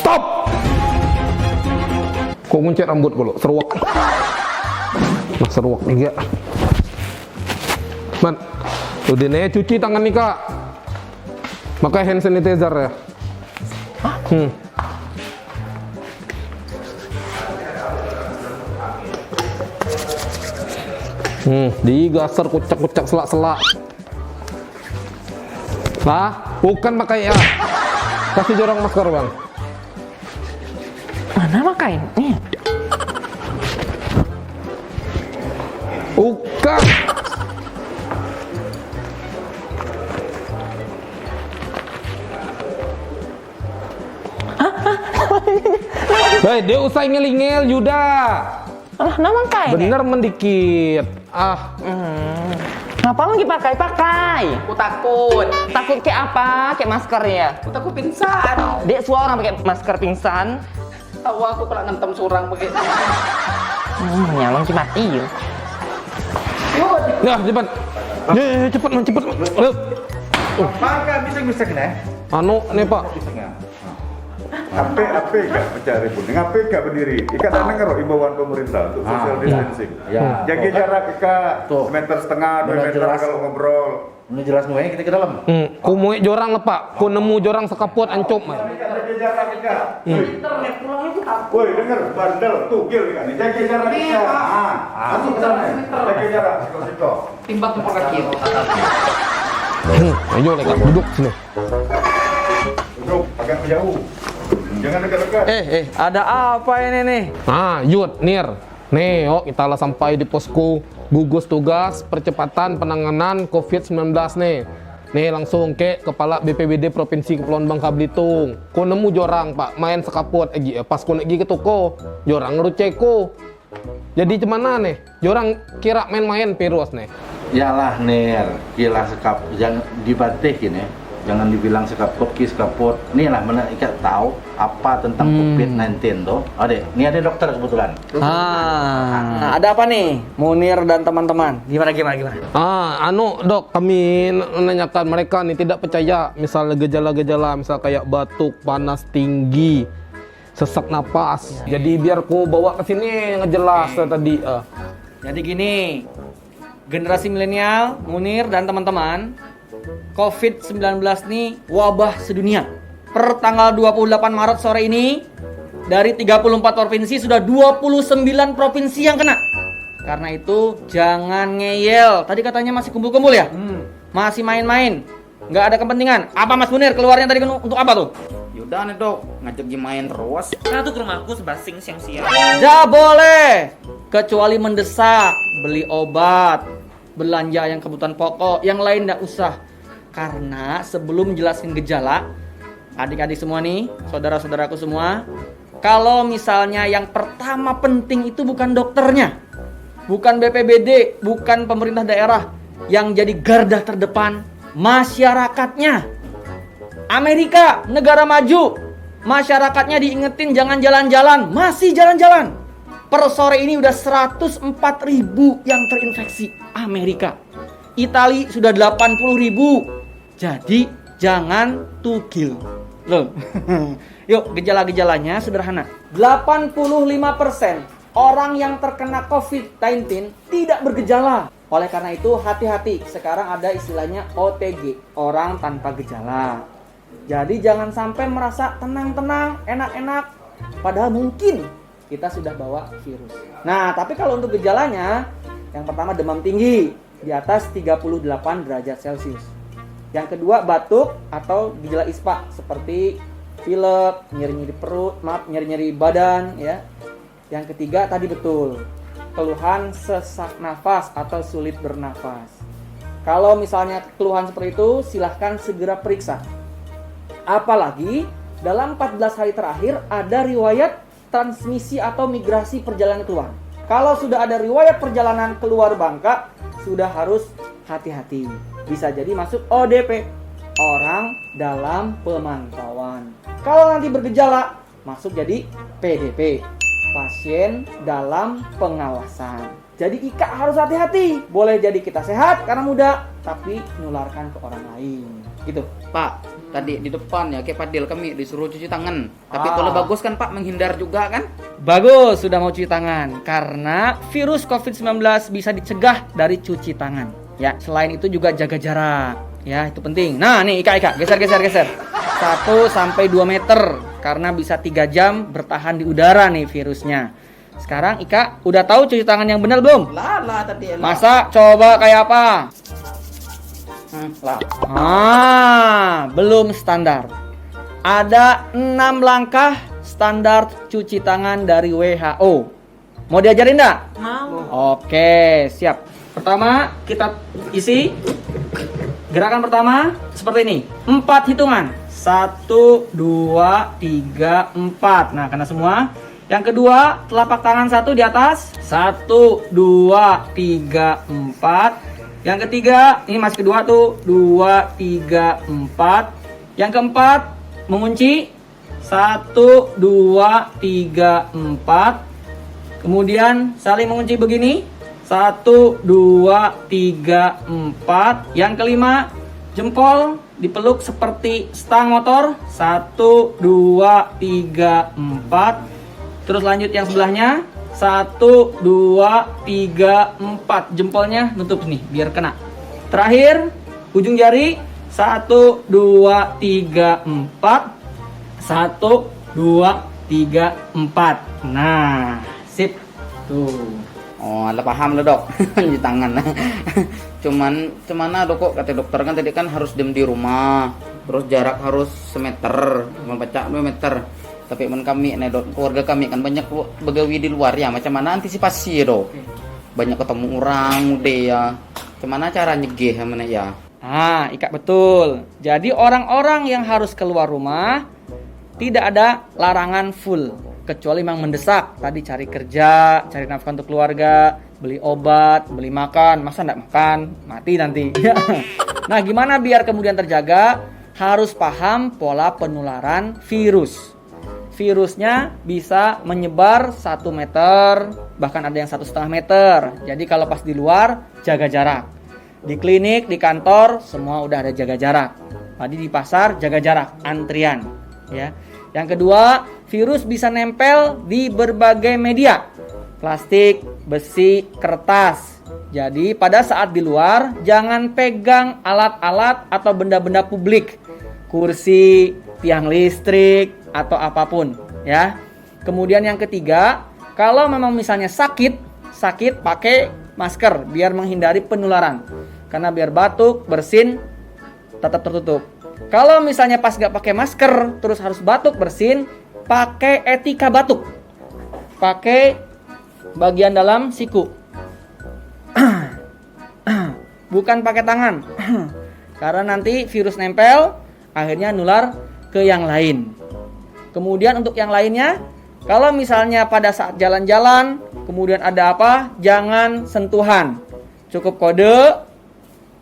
Stop! Kok nguncet rambut lo? Seruak. Nah, seruak juga. Man, udah nih cuci tangan nih kak. Pakai hand sanitizer ya. Digasar kucak-kucak selak-selak. Lah, bukan pakai ya. Kasih jorang masker bang. Mana pakai? Nih. Bukan. Hei, dia usah ngel-ngel Yuda. Alah, nama pakai. Bener mendikit. Ngapa lagi pakai? Aku takut. Takut kayak apa? Kayak masker ya? Aku takut pingsan. Dek suara pakai masker pingsan. Tahu aku kalau ngentem surang pakai. Nyalong ki mati yuk. Nah, cepat. Cepat, man, cepat. Maka bisa kena. Anu, nih Pak. Apa gak mencari pun? Apa gak berdiri? Ikan dengar imbauan pemerintah untuk social distancing. Ya. Jaga jarak Tuh. meter setengah, 2 Benar meter jelas. kalau ngobrol. Ini jelas nuanya kita ke dalam. Ku muik jorang lah Pak. Ku nemu jorang sekaput ancop. Jaga jarak Ika. Woi, dengar bandel tuh gil Ika. Jaga jarak Ika. Masuk ke sana. Jaga jarak siko-siko. Timbang tumpul kaki. Ayo Kak, duduk sini. Duduk agak jauh. Jangan dekat-dekat. Ada apa ini nih? Nah, Yud, Nir. Nih, yuk kita lah sampai di posko gugus tugas percepatan penanganan COVID-19 nih. Nih langsung ke kepala BPBD Provinsi Kepulauan Bangka Belitung. Ku nemu jorang Pak, main sekaput pas ku lagi ke toko, jorang ngeruceko. Jadi cemana nih? Jorang kira main-main virus nih. Yalah Nir, kira sekap jangan dibatih ini. Jangan dibilang sekaput sekaput. Nih lah mana ikat tahu apa tentang COVID-19 tuh. Adek, ini ada dokter kebetulan. Ada apa nih? Munir dan teman-teman. Gimana? Dok, kami menanyakan mereka nih tidak percaya misalnya gejala-gejala misal kayak batuk, panas tinggi, sesak napas. Jadi biar ku bawa ke sini ngejelas tadi. Jadi gini, generasi milenial, Munir dan teman-teman, COVID-19 nih wabah sedunia. Per tanggal 28 Maret sore ini, dari 34 provinsi sudah 29 provinsi yang kena. Karena itu jangan ngeyel. Tadi katanya masih kumpul-kumpul ya? Masih main-main. Nggak ada kepentingan. Apa Mas Munir keluarnya tadi untuk apa tuh? Yaudah nih dok, ngajak main terus. Satu ke rumahku sebasing siang-siang. Nggak boleh. Kecuali mendesak, beli obat, belanja yang kebutuhan pokok, yang lain nggak usah. Karena sebelum jelasin gejala, adik-adik semua nih, saudara-saudaraku semua, kalau misalnya yang pertama penting itu bukan dokternya, bukan BPBD, bukan pemerintah daerah, yang jadi garda terdepan masyarakatnya. Amerika, negara maju, masyarakatnya diingetin jangan jalan-jalan, masih jalan-jalan. Per sore ini udah 104.000 yang terinfeksi Amerika. Itali sudah 80.000. Jadi jangan tugil. Loh. Yuk, gejala-gejalanya sederhana. 85% orang yang terkena COVID-19 tidak bergejala. Oleh karena itu hati-hati. Sekarang ada istilahnya OTG, orang tanpa gejala. Jadi jangan sampai merasa tenang-tenang, enak-enak, padahal mungkin kita sudah bawa virus. Nah, tapi kalau untuk gejalanya, yang pertama demam tinggi di atas 38 derajat Celcius. Yang kedua batuk atau gejala ispa seperti pilek, nyeri-nyeri perut, nyeri-nyeri badan ya. Yang ketiga tadi betul, keluhan sesak nafas atau sulit bernafas. Kalau misalnya keluhan seperti itu, silahkan segera periksa. Apalagi dalam 14 hari terakhir ada riwayat transmisi atau migrasi perjalanan keluar. Kalau sudah ada riwayat perjalanan keluar Bangka, sudah harus hati-hati. Bisa jadi masuk ODP, orang dalam pemantauan. Kalau nanti bergejala, masuk jadi PDP, pasien dalam pengawasan. Jadi Ika harus hati-hati. Boleh jadi kita sehat karena muda, tapi menularkan ke orang lain. Gitu, Pak. tadi di depan ya kayak Fadil kami disuruh cuci tangan. Tapi kalau bagus kan Pak menghindar juga kan? Bagus, sudah mau cuci tangan. Karena virus COVID-19 bisa dicegah dari cuci tangan. Ya, selain itu juga jaga jarak. Ya, itu penting. Nah, nih Ika, geser. 1 sampai 2 meter. Karena bisa 3 jam bertahan di udara nih virusnya. Sekarang Ika, udah tahu cuci tangan yang benar belum? Lah tadi lah. Masa coba kayak apa? Lah. Belum standar. Ada 6 langkah standar cuci tangan dari WHO. Mau diajarin enggak? Mau. Oke, siap. Pertama, kita isi. Gerakan pertama seperti ini. 4 hitungan. 1, 2, 3, 4. Nah, kena semua. Yang kedua, telapak tangan 1 di atas. 1, 2, 3, 4. Yang ketiga, ini masih kedua tuh. 2, 3, 4. Yang keempat, mengunci. 1, 2, 3, 4. Kemudian saling mengunci begini. 1, 2, 3, 4. Yang kelima, jempol dipeluk seperti stang motor. 1, 2, 3, 4. Terus lanjut yang sebelahnya. 1, 2, 3, 4. Jempolnya nutup nih biar kena. Terakhir ujung jari. 1, 2, 3, 4. 1, 2, 3, 4. Nah, sip. Tuh. Oh, ada paham lah dok. Cuci tangan. Cuman dok kok kata dokter kan tadi kan harus diam di rumah. Terus jarak harus semeter, membaca 2 meter. Tapi kami, keluarga kami kan banyak begawi di luar ya. Macam mana antisipasi ya dok? Banyak ketemu orang udah ya. Macam mana cara nyegih mana ya? Ah, Ika betul. Jadi orang-orang yang harus keluar rumah tidak ada larangan full. Kecuali memang mendesak. Tadi cari kerja, cari nafkah untuk keluarga, beli obat, beli makan. Masa nggak makan? Mati nanti. Nah, gimana biar kemudian terjaga? Harus paham pola penularan virus. Virusnya bisa menyebar 1 meter, bahkan ada yang 1,5 meter. Jadi kalau pas di luar, jaga jarak. Di klinik, di kantor, semua udah ada jaga jarak. Tadi di pasar, jaga jarak, antrian. Ya. Yang kedua, virus bisa nempel di berbagai media. Plastik, besi, kertas. Jadi pada saat di luar, jangan pegang alat-alat atau benda-benda publik. Kursi, tiang listrik, atau apapun ya. Kemudian yang ketiga, kalau memang misalnya sakit pakai masker biar menghindari penularan. Karena biar batuk, bersin tetap tertutup. Kalau misalnya pas gak pakai masker terus harus batuk, bersin, pakai etika batuk. Pakai bagian dalam siku. Bukan pakai tangan. Karena nanti virus nempel akhirnya nular ke yang lain. Kemudian untuk yang lainnya, kalau misalnya pada saat jalan-jalan, kemudian ada apa, jangan sentuhan. Cukup kode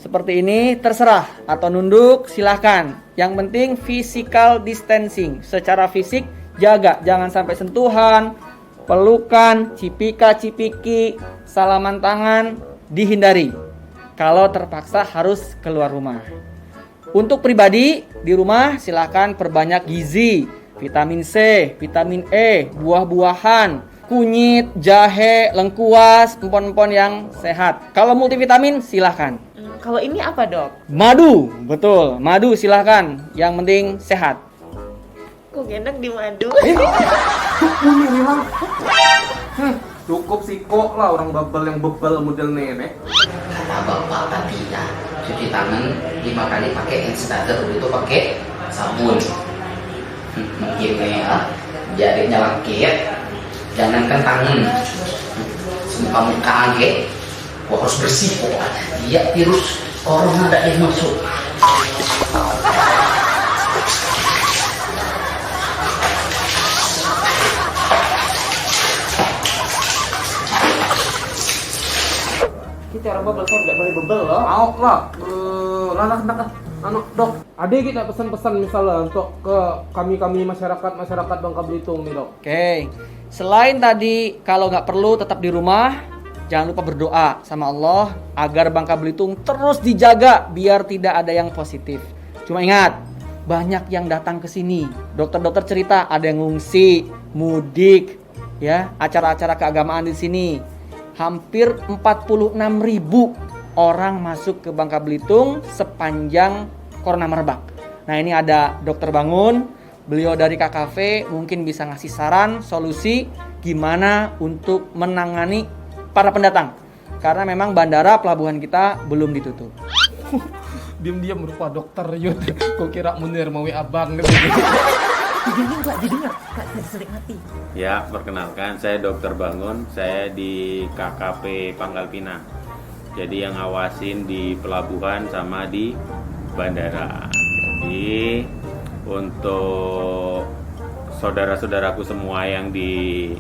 seperti ini, terserah. Atau nunduk, silahkan. Yang penting physical distancing. Secara fisik, jaga. Jangan sampai sentuhan, pelukan, cipika-cipiki, salaman tangan, dihindari. Kalau terpaksa harus keluar rumah. Untuk pribadi, di rumah silahkan perbanyak gizi. Vitamin C, vitamin E, buah-buahan, kunyit, jahe, lengkuas, empon-empon yang sehat. Kalau multivitamin silahkan. Kalau ini apa dok? Madu, betul. Madu silahkan. Yang penting sehat. Kok enak di madu? Cukup sih kok lah orang bebel model nenek. Kata bapak tadi ya, cuci tangan 5 kali pakai hand sanitizer itu pakai sabun. Mungkin ya, jarinya lengket, jangankan tangan, muka-muka aja, harus bersih pokoknya. Dia virus corona ada yang masuk. Kita orang bebel kan nggak boleh bebel loh. Mau lah. Dok, ada kita pesan-pesan misalnya untuk ke kami masyarakat Bangka Belitung nih dok. Oke. Selain tadi kalau nggak perlu tetap di rumah, jangan lupa berdoa sama Allah agar Bangka Belitung terus dijaga biar tidak ada yang positif. Cuma ingat, banyak yang datang ke sini. Dokter-dokter cerita ada yang ngungsi, mudik, ya, acara-acara keagamaan di sini. Hampir 46.000 orang masuk ke Bangka Belitung sepanjang Corona merebak. Nah, ini ada Dokter Bangun, beliau dari KKV mungkin bisa ngasih saran, solusi gimana untuk menangani para pendatang. Karena memang bandara pelabuhan kita belum ditutup. Diam-diam berupa dokter Yud. Kok kira Munir mau abang gitu. Ya, perkenalkan saya Dokter Bangun, saya di KKP Pangkal Pinang. Jadi yang ngawasin di pelabuhan sama di bandara. Jadi untuk saudara-saudaraku semua yang di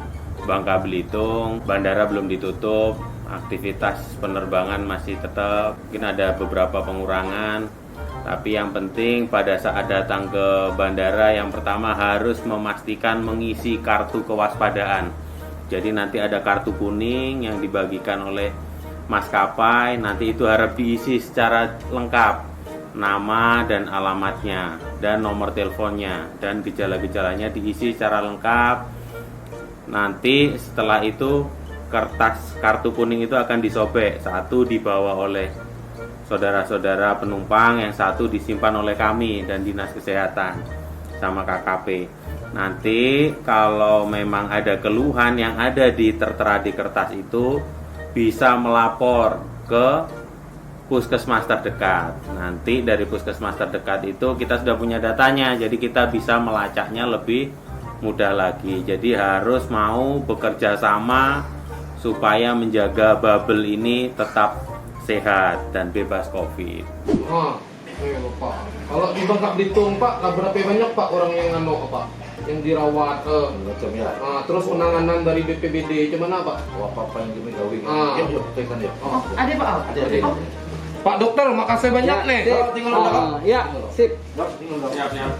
Bangka Belitung, bandara belum ditutup, aktivitas penerbangan masih tetap, mungkin ada beberapa pengurangan. Tapi yang penting pada saat datang ke bandara, yang pertama harus memastikan mengisi kartu kewaspadaan. Jadi nanti ada kartu kuning yang dibagikan oleh maskapai, nanti itu harus diisi secara lengkap, nama dan alamatnya dan nomor teleponnya, dan gejala-gejalanya diisi secara lengkap. Nanti setelah itu kertas kartu kuning itu akan disobek, satu dibawa oleh saudara-saudara penumpang, yang satu disimpan oleh kami dan Dinas Kesehatan sama KKP. Nanti kalau memang ada keluhan yang ada tertera di kertas itu, bisa melapor ke puskesmas terdekat. Nanti dari puskesmas terdekat itu kita sudah punya datanya, jadi kita bisa melacaknya lebih mudah lagi. Jadi harus mau bekerja sama supaya menjaga bubble ini tetap sehat dan bebas COVID. Pak. Kalau di Bangka Belitung Pak, berapa banyak Pak orang yang Pak? Yang dirawat, Macam ya. terus penanganan dari BPBD, gimana Pak? Apa yang kami gawe. Yuk, tekan ya. Ada Pak? Ada. Pak Dokter, makasih banyak nih. Ya, sip. Tinggal. Siap.